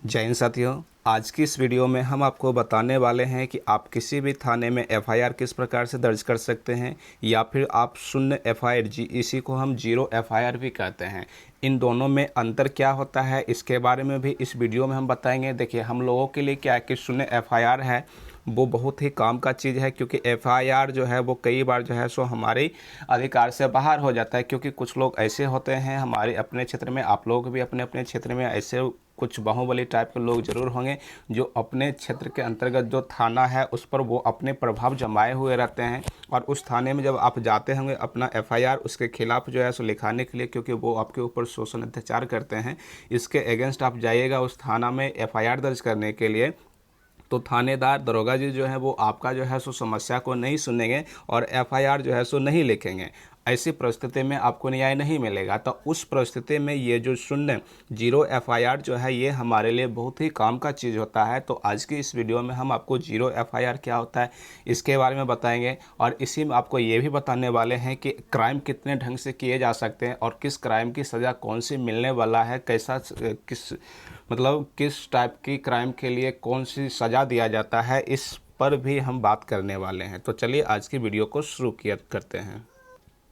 जय हिंद साथियों, आज की इस वीडियो में हम आपको बताने वाले हैं कि आप किसी भी थाने में एफआईआर किस प्रकार से दर्ज कर सकते हैं या फिर आप शून्य एफआईआर इसी को हम जीरो एफआईआर भी कहते हैं। इन दोनों में अंतर क्या होता है इसके बारे में भी इस वीडियो में हम बताएंगे। देखिए, हम लोगों के लिए क्या है कि शून्य एफआईआर है वो बहुत ही काम का चीज़ है, क्योंकि एफआईआर जो है वो कई बार जो है सो हमारे अधिकार से बाहर हो जाता है। क्योंकि कुछ लोग ऐसे होते हैं हमारे अपने क्षेत्र में, आप लोग भी अपने अपने क्षेत्र में ऐसे कुछ बाहुबली टाइप के लोग ज़रूर होंगे जो अपने क्षेत्र के अंतर्गत जो थाना है उस पर वो अपने प्रभाव जमाए हुए रहते हैं। और उस थाने में जब आप जाते होंगे अपना एफआईआर उसके खिलाफ जो है सो लिखाने के लिए, क्योंकि वो आपके ऊपर शोषण अत्याचार करते हैं, इसके अगेंस्ट आप जाइएगा उस थाना में एफआईआर दर्ज करने के लिए, तो थानेदार दरोगा जी जो है वो आपका जो है सो समस्या को नहीं सुनेंगे और एफआईआर जो है सो नहीं लिखेंगे। ऐसी परिस्थिति में आपको न्याय नहीं मिलेगा। तो उस परिस्थिति में ये जो शून्य जीरो एफआईआर जो है ये हमारे लिए बहुत ही काम का चीज़ होता है। तो आज की इस वीडियो में हम आपको जीरो एफआईआर क्या होता है इसके बारे में बताएंगे, और इसी में आपको ये भी बताने वाले हैं कि क्राइम कितने ढंग से किए जा सकते हैं और किस क्राइम की सज़ा कौन सी मिलने वाला है, कैसा किस टाइप की क्राइम के लिए कौन सी सज़ा दिया जाता है, इस पर भी हम बात करने वाले हैं। तो चलिए आज की वीडियो को शुरू करते हैं।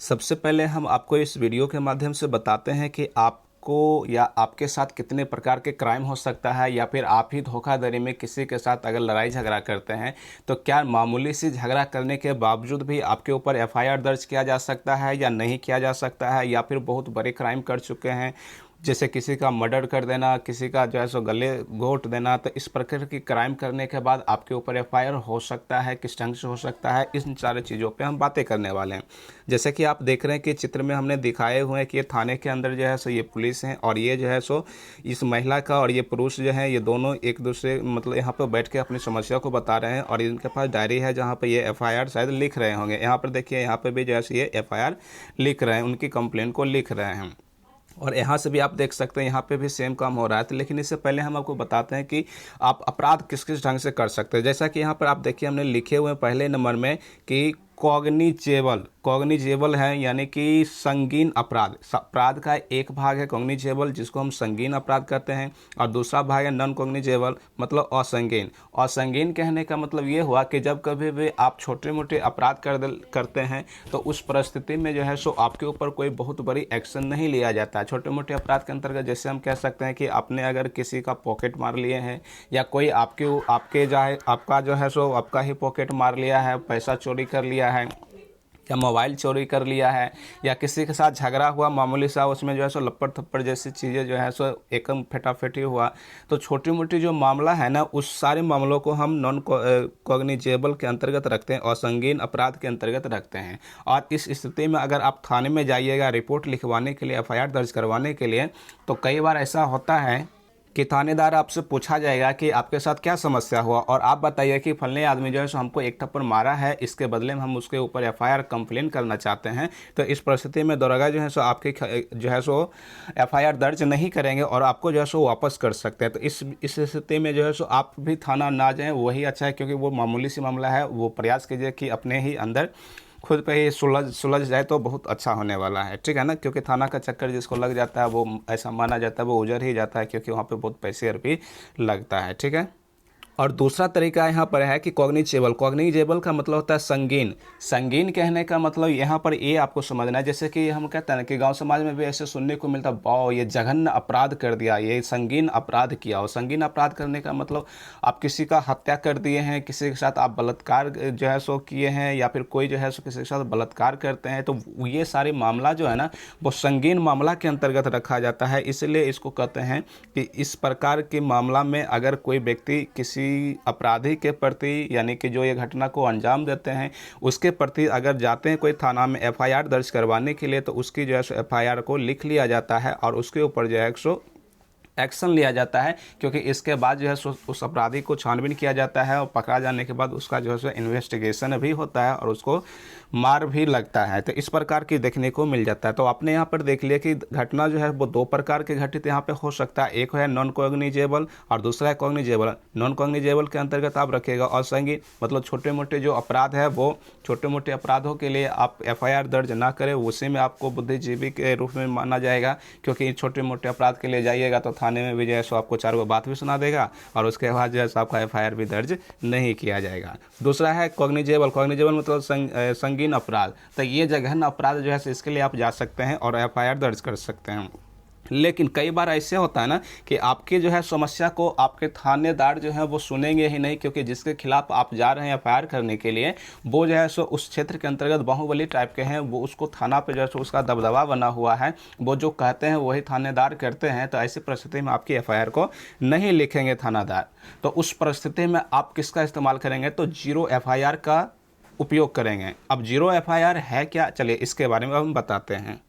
सबसे पहले हम आपको इस वीडियो के माध्यम से बताते हैं कि आपको या आपके साथ कितने प्रकार के क्राइम हो सकता है, या फिर आप ही धोखाधड़ी में किसी के साथ अगर लड़ाई झगड़ा करते हैं तो क्या मामूली सी झगड़ा करने के बावजूद भी आपके ऊपर एफआईआर दर्ज किया जा सकता है या नहीं किया जा सकता है, या फिर बहुत बड़े क्राइम कर चुके हैं जैसे किसी का मर्डर कर देना, किसी का जो है सो गले घोंट देना, तो इस प्रकार की क्राइम करने के बाद आपके ऊपर एफआईआर हो सकता है, किस ढंग से हो सकता है, इन सारे चीज़ों पे हम बातें करने वाले हैं। जैसे कि आप देख रहे हैं कि चित्र में हमने दिखाए हुए हैं कि ये थाने के अंदर जो है सो ये पुलिस हैं, और ये जो है सो इस महिला का और ये पुरुष जो है ये दोनों एक दूसरे यहाँ पर बैठ के अपनी समस्या को बता रहे हैं, और इनके पास डायरी है जहाँ पर ये एफआईआर शायद लिख रहे होंगे। यहाँ पर देखिए, यहाँ पर भी जो है ये एफआईआर लिख रहे हैं, उनकी कंप्लेन को लिख रहे हैं, और यहाँ से भी आप देख सकते हैं यहाँ पे भी सेम काम हो रहा है। तो लेकिन इससे पहले हम आपको बताते हैं कि आप अपराध किस किस ढंग से कर सकते हैं। जैसा कि यहाँ पर आप देखिए हमने लिखे हुए पहले नंबर में कि कॉग्निजेबल है, यानी कि संगीन अपराध। अपराध का एक भाग है कॉग्निजेबल जिसको हम संगीन अपराध कहते हैं, और दूसरा भाग है नॉन कॉग्निजेबल मतलब असंगीन। असंगीन कहने का मतलब ये हुआ कि जब कभी भी आप छोटे मोटे अपराध करते हैं तो उस परिस्थिति में जो है सो आपके ऊपर कोई बहुत बड़ी एक्शन नहीं लिया जाता है। छोटे मोटे अपराध के अंतर्गत जैसे हम कह सकते हैं कि आपने अगर किसी का पॉकेट मार लिए हैं, या कोई आपके चाहे आपका जो है सो आपका ही पॉकेट मार लिया है, पैसा चोरी कर लिया है, या मोबाइल चोरी कर लिया है, या किसी के साथ झगड़ा हुआ मामूली सा, उसमें जो है सो लपड़ थप्पड़ जैसी चीज़ें जो है सो एकदम फेटाफेटी हुआ, तो छोटी मोटी जो मामला है ना उस सारे मामलों को हम नॉन कॉग्निजेबल के अंतर्गत रखते हैं और संगीन अपराध के अंतर्गत रखते हैं। और इस स्थिति में अगर आप थाने में जाइएगा रिपोर्ट लिखवाने के लिए, एफआईआर दर्ज करवाने के लिए, तो कई बार ऐसा होता है कि थानेदार आपसे पूछा जाएगा कि आपके साथ क्या समस्या हुआ, और आप बताइए कि फलने आदमी जो है सो हमको एक थप्पड़ मारा है, इसके बदले में हम उसके ऊपर एफआईआर कंप्लेन करना चाहते हैं। तो इस परिस्थिति में दरोगा जो है सो आपके जो है सो एफआईआर दर्ज नहीं करेंगे और आपको जो है सो वापस कर सकते हैं। तो इस स्थिति में जो है सो आप भी थाना ना जाएँ, वही अच्छा है, क्योंकि वो मामूली सी मामला है। वो प्रयास कीजिए कि अपने ही अंदर खुद पे ही सुलझ जाए तो बहुत अच्छा होने वाला है, ठीक है ना। क्योंकि थाना का चक्कर जिसको लग जाता है वो ऐसा माना जाता है वो उजर ही जाता है, क्योंकि वहाँ पे बहुत पैसे भी लगता है, ठीक है। और दूसरा तरीका यहाँ पर है कि कॉग्निजेबल का मतलब होता है संगीन। संगीन कहने का मतलब यहाँ पर ये आपको समझना है, जैसे कि हम कहते हैं कि गांव समाज में भी ऐसे सुनने को मिलता है, वाओ ये जघन्य अपराध कर दिया, ये संगीन अपराध किया। और संगीन अपराध करने का मतलब आप किसी का हत्या कर दिए हैं, किसी के साथ आप बलात्कार जो है सो किए हैं, या फिर कोई जो है सो किसी के साथ बलात्कार करते हैं, तो ये सारे मामला जो है ना वो संगीन मामला के अंतर्गत रखा जाता है। इसलिए इसको कहते हैं कि इस प्रकार के मामला में अगर कोई व्यक्ति किसी अपराधी के प्रति, यानी कि जो ये घटना को अंजाम देते हैं उसके प्रति अगर जाते हैं कोई थाना में एफआईआर दर्ज करवाने के लिए, तो उसकी जो है सो एफआईआर को लिख लिया जाता है और उसके ऊपर जो है सो एक्शन लिया जाता है। क्योंकि इसके बाद जो है उस अपराधी को छानबीन किया जाता है, और पकड़ा जाने के बाद उसका जो है सो इन्वेस्टिगेशन भी होता है और उसको मार भी लगता है। तो इस प्रकार की देखने को मिल जाता है। तो आपने यहाँ पर देख लिया कि घटना जो है वो दो प्रकार के घटित यहाँ पे हो सकता है। एक है नॉन कॉग्निजेबल और दूसरा है कॉग्निजेबल। नॉन कॉग्निजेबल के अंतर्गत आप रखिएगा और संगीन मतलब छोटे मोटे जो अपराध है वो छोटे मोटे अपराधों के लिए आप एफआईआर दर्ज ना करें, उसी में आपको बुद्धिजीवी के रूप में माना जाएगा। क्योंकि छोटे मोटे अपराध के लिए जाइएगा तो थाने में भी जो है सो आपको 4 बात भी सुना देगा और उसके बाद जो है सो आपका एफआईआर भी दर्ज नहीं किया जाएगा। दूसरा है कॉग्निजेबल। कॉग्निजेबल मतलब संगीन अपराध। तो ये जघन्य अपराध जो है इसके लिए आप जा सकते हैं और एफआईआर दर्ज कर सकते हैं। लेकिन कई बार ऐसे होता है ना कि आपकी जो है समस्या को आपके थानेदार जो है वो सुनेंगे ही नहीं, क्योंकि जिसके खिलाफ आप जा रहे हैं एफआईआर करने के लिए वो जो है सो उस क्षेत्र के अंतर्गत बाहुबली टाइप के हैं, वो उसको थाना पे जो है सो उसका दबदबा बना हुआ है, वो जो कहते हैं वही थानेदार करते हैं। तो ऐसी परिस्थिति में आपकी एफआईआर को नहीं लिखेंगे थानादार। तो उस परिस्थिति में आप किसका इस्तेमाल करेंगे? तो जीरो एफआईआर का उपयोग करेंगे। अब जीरो एफआईआर है क्या, चलिए इसके बारे में हम बताते हैं।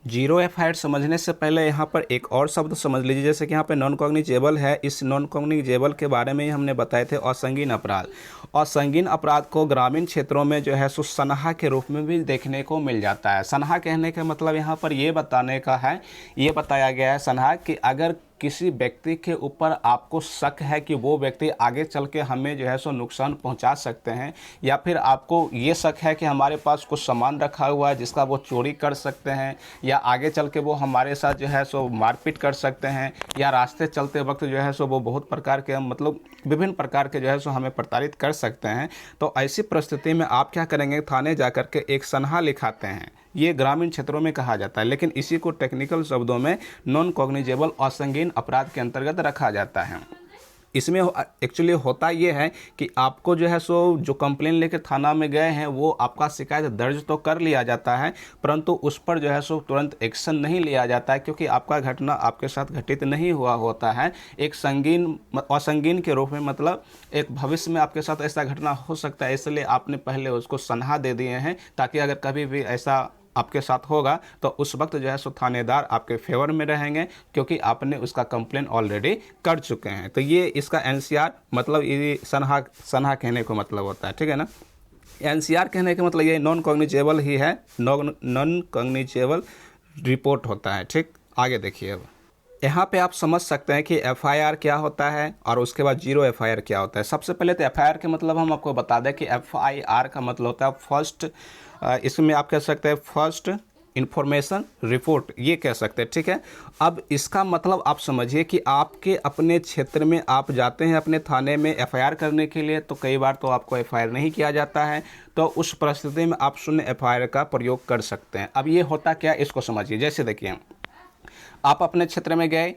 जीरो एफआईआर समझने से पहले यहाँ पर एक और शब्द समझ लीजिए, जैसे कि यहाँ पे नॉन कॉग्निजेबल है। इस नॉन कॉग्निजेबल के बारे में ही हमने बताए थे असंगीन अपराध। और संगीन अपराध को ग्रामीण क्षेत्रों में जो है सो सनहा के रूप में भी देखने को मिल जाता है। सनहा कहने का मतलब यहाँ पर ये बताने का है, ये बताया गया है सनहा कि अगर किसी व्यक्ति के ऊपर आपको शक है कि वो व्यक्ति आगे चल के हमें जो है सो नुकसान पहुंचा सकते हैं, या फिर आपको ये शक है कि हमारे पास कुछ सामान रखा हुआ है जिसका वो चोरी कर सकते हैं, या आगे चल के वो हमारे साथ जो है सो मारपीट कर सकते हैं, या रास्ते चलते वक्त जो है सो वो बहुत प्रकार के मतलब विभिन्न प्रकार के जो है सो हमें प्रताड़ित कर सकते हैं, तो ऐसी परिस्थिति में आप क्या करेंगे? थाने जा कर के एक सनहा लिखाते हैं। ये ग्रामीण क्षेत्रों में कहा जाता है, लेकिन इसी को टेक्निकल शब्दों में नॉन कॉग्निजेबल असंगीन अपराध के अंतर्गत रखा जाता है। इसमें एक्चुअली होता ये है कि आपको जो है सो जो कंप्लेन लेकर थाना में गए हैं वो आपका शिकायत दर्ज तो कर लिया जाता है, परंतु उस पर जो है सो तुरंत एक्शन नहीं लिया जाता है, क्योंकि आपका घटना आपके साथ घटित नहीं हुआ होता है। एक संगीन असंगीन के रूप में, मतलब एक भविष्य में आपके साथ ऐसा घटना हो सकता है, इसलिए आपने पहले उसको सनहा दे दिए हैं, ताकि अगर कभी भी ऐसा आपके साथ होगा तो उस वक्त जो है सो थानेदार आपके फेवर में रहेंगे, क्योंकि आपने उसका कंप्लेन ऑलरेडी कर चुके हैं। तो ये इसका एनसीआर मतलब ये सनहा कहने को मतलब होता है, ठीक है ना। एनसीआर कहने का मतलब ये नॉन कॉग्निजेबल ही है, नॉन कॉग्निजेबल रिपोर्ट होता है। ठीक, आगे देखिए। अब यहाँ पे आप समझ सकते हैं कि एफआईआर क्या होता है और उसके बाद जीरो एफआईआर क्या होता है। सबसे पहले तो एफआईआर के मतलब हम आपको बता दें कि एफआईआर का मतलब होता है फर्स्ट, इसमें आप कह सकते हैं फर्स्ट इंफॉर्मेशन रिपोर्ट, ये कह सकते हैं, ठीक है। अब इसका मतलब आप समझिए कि आपके अपने क्षेत्र में आप जाते हैं अपने थाने में एफआईआर करने के लिए, तो कई बार तो आपको एफआईआर नहीं किया जाता है, तो उस परिस्थिति में आप शून्य एफआईआर का प्रयोग कर सकते हैं। अब ये होता क्या, इसको समझिए। जैसे देखिए, आप अपने क्षेत्र में गए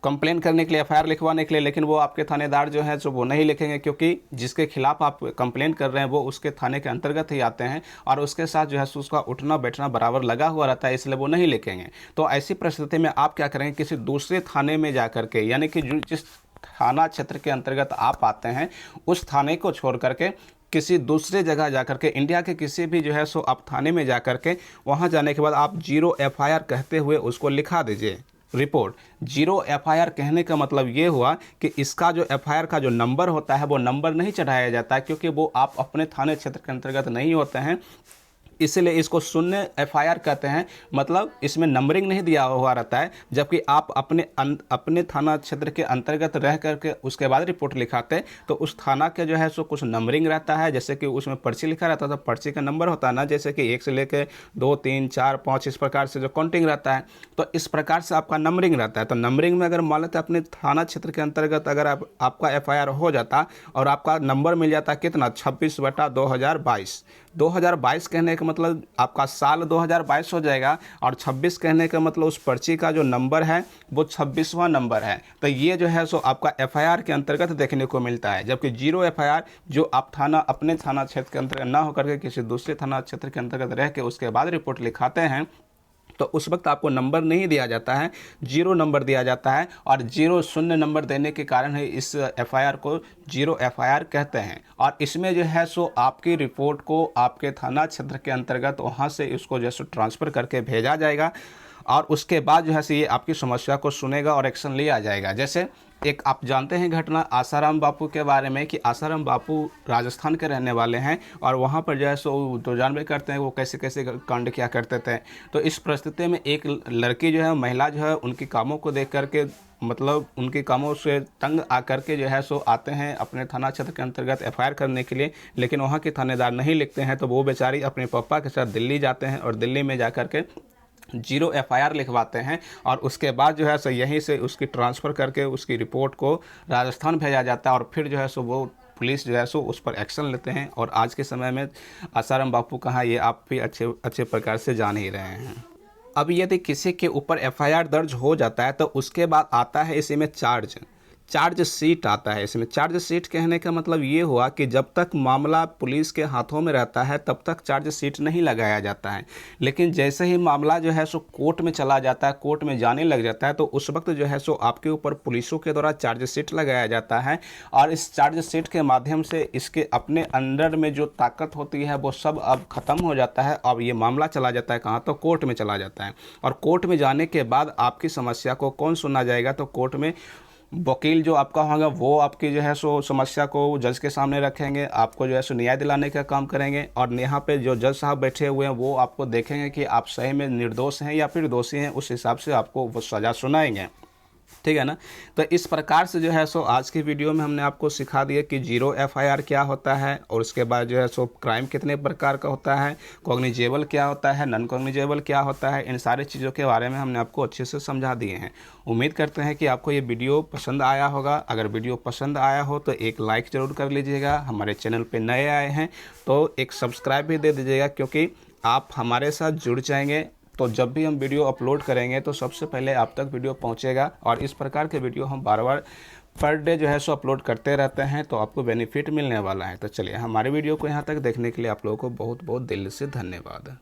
कंप्लेन करने के लिए, एफआईआर लिखवाने के लिए, लेकिन वो आपके थानेदार जो है जो वो नहीं लिखेंगे, क्योंकि जिसके खिलाफ आप कंप्लेन कर रहे हैं वो उसके थाने के अंतर्गत ही आते हैं और उसके साथ जो है उसका उठना बैठना बराबर लगा हुआ रहता है, इसलिए वो नहीं लिखेंगे। तो ऐसी परिस्थिति में आप क्या करेंगे? किसी दूसरे थाने में जा करके, यानी कि जिस थाना क्षेत्र के अंतर्गत आप आते हैं उस थाने को छोड़ करके किसी दूसरे जगह जा करके, इंडिया के किसी भी जो है सो आप थाने में जा करके, वहाँ जाने के बाद आप जीरो एफआईआर कहते हुए उसको लिखा दीजिए रिपोर्ट। जीरो एफआईआर कहने का मतलब ये हुआ कि इसका जो एफआईआर का जो नंबर होता है वो नंबर नहीं चढ़ाया जाता है, क्योंकि वो आप अपने थाने क्षेत्र के अंतर्गत नहीं होते हैं, इसलिए इसको शून्य एफआईआर कहते हैं। मतलब इसमें नंबरिंग नहीं दिया हुआ रहता है, जबकि आप अपने थाना क्षेत्र के अंतर्गत रह करके उसके बाद रिपोर्ट लिखाते तो उस थाना के जो है सो कुछ नंबरिंग रहता है, जैसे कि उसमें पर्ची लिखा रहता था, पर्ची का नंबर होता है ना, जैसे कि 1 से लेकर 2, 3, 4, 5 इस प्रकार से जो काउंटिंग रहता है, तो इस प्रकार से आपका नंबरिंग रहता है। तो नंबरिंग में अगर मान लेते अपने थाना क्षेत्र के अंतर्गत अगर आपका एफआईआर हो जाता और आपका नंबर मिल जाता कितना, 26/2022। 2022 कहने का मतलब आपका साल 2022 हो जाएगा, और 26 कहने का मतलब उस पर्ची का जो नंबर है वो 26वां नंबर है। तो ये जो है सो आपका एफआईआर के अंतर्गत देखने को मिलता है। जबकि जीरो एफआईआर जो आप अपने थाना क्षेत्र के अंतर्गत ना होकर के किसी दूसरे थाना क्षेत्र के अंतर्गत रह के उसके बाद रिपोर्ट लिखाते हैं, तो उस वक्त आपको नंबर नहीं दिया जाता है, जीरो नंबर दिया जाता है, और जीरो शून्य नंबर देने के कारण है इस एफआईआर को जीरो एफआईआर कहते हैं। और इसमें जो है सो आपकी रिपोर्ट को आपके थाना क्षेत्र के अंतर्गत वहाँ से इसको जैसे ट्रांसफ़र करके भेजा जाएगा, और उसके बाद जो है सो ये आपकी समस्या को सुनेगा और एक्शन लिया जाएगा। जैसे एक आप जानते हैं घटना आसाराम बापू के बारे में, कि आसाराम बापू राजस्थान के रहने वाले हैं, और वहाँ पर जो है सो तो जानबे करते हैं वो कैसे कैसे कांड किया करते थे। तो इस परिस्थिति में एक लड़की जो है, महिला जो है, उनके कामों को देख करके, मतलब उनके कामों से तंग आकर के जो है सो आते हैं अपने थाना क्षेत्र के अंतर्गत एफआईआर करने के लिए, लेकिन वहाँ के थानेदार नहीं लिखते हैं। तो वो बेचारी अपने पापा के साथ दिल्ली जाते हैं और दिल्ली में जा कर के जीरो एफआईआर लिखवाते हैं और उसके बाद जो है सो यहीं से उसकी ट्रांसफ़र करके उसकी रिपोर्ट को राजस्थान भेजा जाता है और फिर जो है सो वो पुलिस जो है सो उस पर एक्शन लेते हैं। और आज के समय में आसाराम बापू कहाँ, ये आप भी अच्छे प्रकार से जान ही रहे हैं। अब यदि किसी के ऊपर एफआईआर दर्ज हो जाता है तो उसके बाद आता है इसी में चार्ज शीट आता है। इसमें चार्ज शीट कहने का मतलब ये हुआ कि जब तक मामला पुलिस के हाथों में रहता है तब तक चार्ज शीट नहीं लगाया जाता है, लेकिन जैसे ही मामला जो है सो कोर्ट में चला जाता है, कोर्ट में जाने लग जाता है, तो उस वक्त जो है सो आपके ऊपर पुलिसों के द्वारा चार्ज शीट लगाया जाता है। और इस चार्ज शीट के माध्यम से इसके अपने अंडर में जो ताकत होती है वो सब अब ख़त्म हो जाता है। अब ये मामला चला जाता है कहाँ, तो कोर्ट में चला जाता है। और कोर्ट में जाने के बाद आपकी समस्या को कौन सुना जाएगा, तो कोर्ट में वकील जो आपका होगा वो आपकी जो है सो समस्या को जज के सामने रखेंगे, आपको जो है सो न्याय दिलाने का काम करेंगे। और यहाँ पे जो जज साहब बैठे हुए हैं वो आपको देखेंगे कि आप सही में निर्दोष हैं या फिर दोषी हैं, उस हिसाब से आपको वो सज़ा सुनाएंगे। ठीक है ना। तो इस प्रकार से जो है सो आज की वीडियो में हमने आपको सिखा दिया कि जीरो एफआईआर क्या होता है, और उसके बाद जो है सो क्राइम कितने प्रकार का होता है, कॉग्निजेबल क्या होता है, नॉन कॉग्निजेबल क्या होता है, इन सारी चीज़ों के बारे में हमने आपको अच्छे से समझा दिए हैं। उम्मीद करते हैं कि आपको ये वीडियो पसंद आया होगा। अगर वीडियो पसंद आया हो तो एक लाइक ज़रूर कर लीजिएगा। हमारे चैनल पर नए आए हैं तो एक सब्सक्राइब भी दे दीजिएगा, क्योंकि आप हमारे साथ जुड़ जाएंगे तो जब भी हम वीडियो अपलोड करेंगे तो सबसे पहले आप तक वीडियो पहुंचेगा। और इस प्रकार के वीडियो हम बार बार पर डे जो है सो अपलोड करते रहते हैं, तो आपको बेनिफिट मिलने वाला है। तो चलिए, हमारे वीडियो को यहाँ तक देखने के लिए आप लोगों को बहुत बहुत दिल से धन्यवाद।